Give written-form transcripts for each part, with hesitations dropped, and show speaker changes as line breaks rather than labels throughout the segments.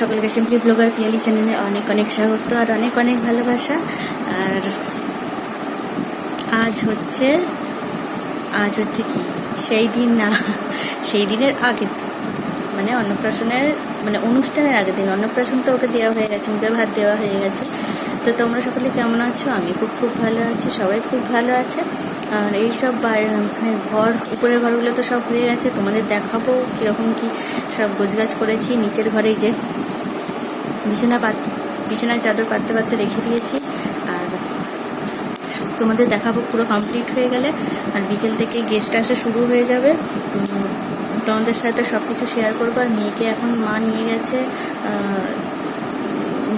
সকলকে simply blogger Piyali চ্যানেলে অনেক অনেক স্বাগত আর অনেক অনেক ভালোবাসা। আর আজ হচ্ছে কি সেই দিন না, সেই দিনের আগের দিন, মানে অন্নপ্রাশনের মানে অনুষ্ঠানের আগের দিন। অন্নপ্রাশন তো ওকে দেওয়া হয়ে গেছে, মুখের ভাত দেওয়া হয়ে গেছে। তো তোমরা সকলে কেমন আছো? আমি খুব ভালো আছি, সবাই খুব ভালো আছে। আর এইসব ঘর, উপরের ঘরগুলো তো সব হয়ে গেছে, তোমাদের দেখাবো কীরকম কি সব গোছগাছ করেছি। নিচের ঘরে যে বিছানার চাদর পাততে রেখে দিয়েছি, আর তোমাদের দেখাবো পুরো কমপ্লিট হয়ে গেলে। আর বিকেল থেকে গেস্ট আসা শুরু হয়ে যাবে, তোমাদের সাথে সব কিছু শেয়ার করবো। আর মেয়েকে এখন মা নিয়ে গেছে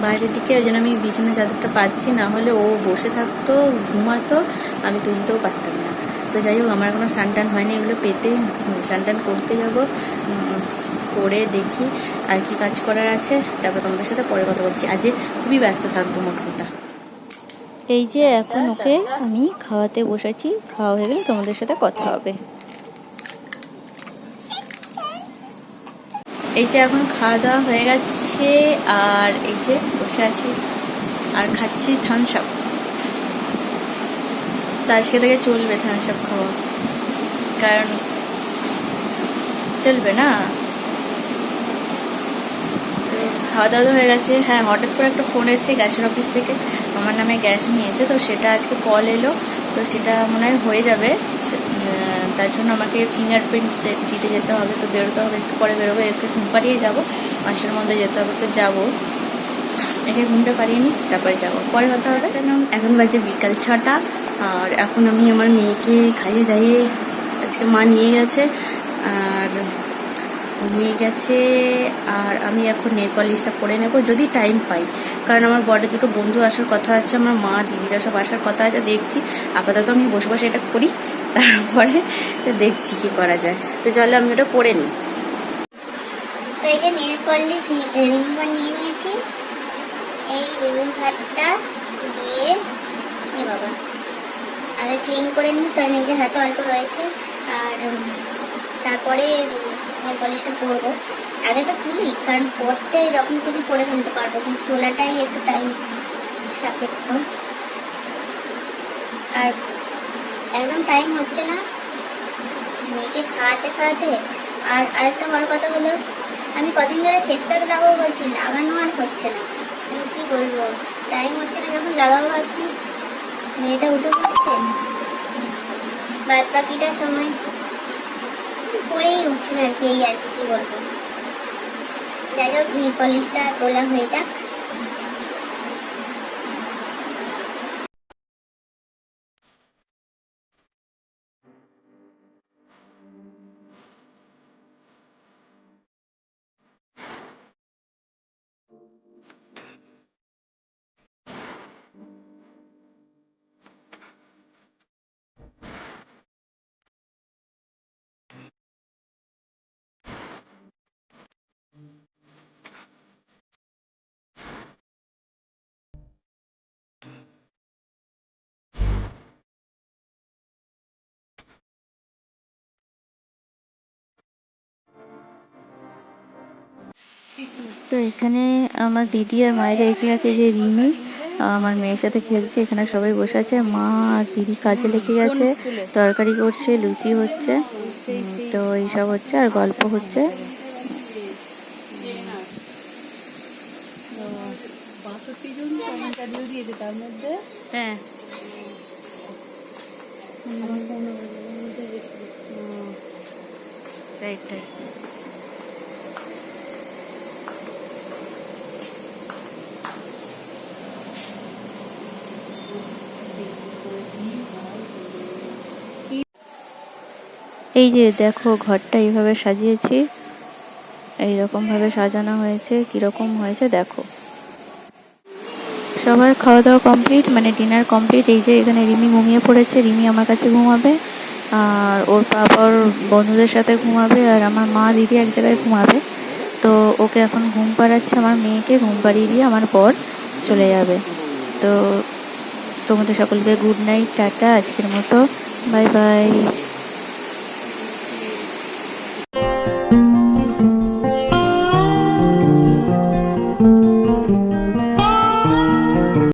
বাইরের দিকে, ওই জন্য আমি বিছানা চাদরটা পাচ্ছি, না হলে ও বসে থাকতো, ঘুমাতো, আমি তুলতেও পারতাম না। তো যাই হোক, আমার এখনো স্নান হয়নি, এগুলো পেতে স্নান করতে যাব, করে দেখি আর কি কাজ করার আছে, তারপর তোমাদের সাথে পরে কথা বলছি। আজকে খুবই ব্যস্ত থাকবো মোট কথা। এই যে এখন ওকে আমি খাওয়াতে বসেছি, খাওয়া হয়ে গেলে তোমাদের সাথে কথা হবে। এই যে এখন খাওয়া দাওয়া হয়ে গেছে, আর এই যে বসে আছি আর খাচ্ছি থামস আপ। তো আজকে থেকে চলবে থামস আপ খাওয়া, কারণ চলবে না। তো খাওয়া দাওয়া হয়ে গেছে। হ্যাঁ, হঠাৎ করে একটা ফোন এসেছে গ্যাসের অফিস থেকে, আমার নামে গ্যাস নিয়েছে, তো সেটা আজকে কল এলো, তো সেটা মনে হয় হয়ে যাবে। তার জন্য আমাকে ফিঙ্গারপ্রিন্টস দিতে যেতে হবে, তো বেরোতে হবে, একটু পরে বেরোবো। একে ঘুম পাড়িয়ে যাবো, 5টার মধ্যে যেতে হবে, তো যাবো, একে ঘুমটা পাড়িয়ে নিই, তারপরে যাবো, পরে হতে হবে। এখন বাজে বিকাল 6টা, আর এখন আমি আমার মেয়েকে খাইয়ে দাইয়ে, আজকে মা নিয়ে গেছে, আর আমি এখন নেল পলিশটা পরে নেবো যদি টাইম পাই, কারণ আমার বড় দুটো বন্ধু আসার কথা আছে, আমার মা দিদিরা সব আসার কথা আছে। দেখছি, আপাতত আমি বসে বসে এটা করি, তারপরে দেখছি কি করা যায়। তো চলো আমি ওটা পরে নিই।
তো এই যে নেল পলিশ রিমুভার নিয়ে নিয়েছি, এই রিমুভারটা দিয়ে বাবা আগে ক্লিন করে নিই, কারণ এই যে হাতে অল্প রয়েছে। আর তারপরে নেল পলিশটা পরবো। আগে তো তুলি, কারণ পরতে যখন কিছু পরে ফেলতে পারবো, কিন্তু তোলাটাই একটু টাইম সাপেক্ষ, আর একদম টাইম হচ্ছে না মেয়েকে খাওয়াতে। আর আরেকটা বড় কথা হলো, আমি কদিন ধরে ফেস প্যাক লাগাবো বলছি, লাগানো আর হচ্ছে না। আমি কি বলবো, টাইম হচ্ছে না, যখন লাগাবো ভাবছি মেয়েটা উঠে পড়ছে, বাদ বাকিটা সময় হয়েই উঠছে না আর কি। এই আর কি বলবো। যাই হোক, নেল পলিশটা তোলা হয়ে যাক।
তো এখানে আমার দিদি আর মায়েরা এসে গেছে, যে রিমি আমার মেয়ের সাথে খেলছে, এখানে সবাই বসে আছে। মা আর দিদি কাজে লেগে গেছে, তরকারি করছে, লুচি হচ্ছে, তো এইসব হচ্ছে, আর গল্প হচ্ছে। হ্যাঁ, সেইটাই। এই যে দেখো, ঘরটা এইভাবে সাজিয়েছি, এইরকম ভাবে সাজানো হয়েছে, কিরকম হয়েছে দেখো। সবার খাওয়া দাওয়া কমপ্লিট, মানে ডিনার কমপ্লিট। এই যে এখানে রিমি ঘুমিয়ে পড়েছে, রিমি আমার কাছে ঘুমাবে, আর ওর পাপা ওর বন্ধুদের সাথে ঘুমাবে, আর আমার মা দিদি এক জায়গায় ঘুমাবে। তো ওকে এখন ঘুম পাড়াচ্ছে, আমার মেয়েকে ঘুম পাড়িয়ে দিয়ে আমার বর চলে যাবে। তো তোমাদের সকলকে গুড নাইট, টাটা, আজকের মতো বাই বাই।